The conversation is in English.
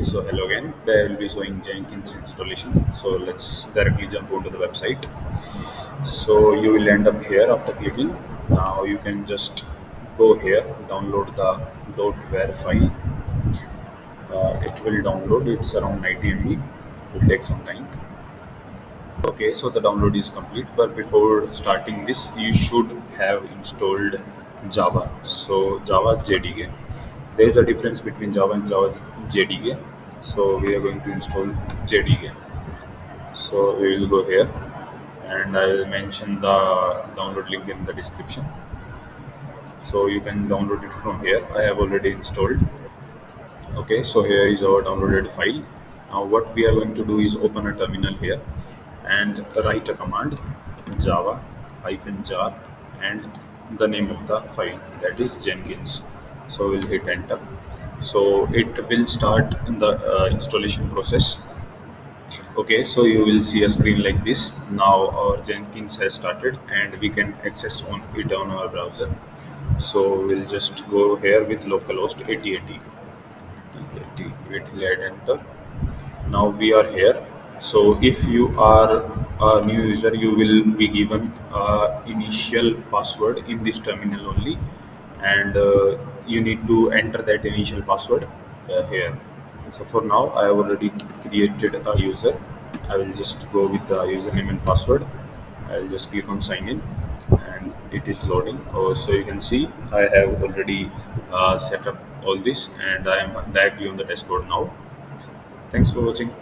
So hello again. Today I will be showing Jenkins installation. So let's directly jump onto the website. So you will end up here after clicking. Now you can just go here, download the .var file. It will download. It's around 90 MB. It will take some time. Okay, so the download is complete. But before starting this, you should have installed Java. So Java JDK. There is a difference between Java and Java JDK. So we are going to install JDK. So we will go here and I will mention the download link in the description. So you can download it from here. I have already installed. Okay, so here is our downloaded file. Now what we are going to do is open a terminal here and write a command java jar and the name of the file, that is Jenkins. So we'll hit enter. So it will start in the installation process. Okay, so you will see a screen like this. Now our Jenkins has started and we can access on it on our browser. So we'll just go here with localhost 8080. It will add enter. Now we are here. So if you are a new user, you will be given initial password in this terminal only, and you need to enter that initial password here. So for now, I have already created a user. I will just go with the username and password. I will just click on sign in, and it is loading. So you can see I have already set up all this, and I am directly on the dashboard now. Thanks for watching.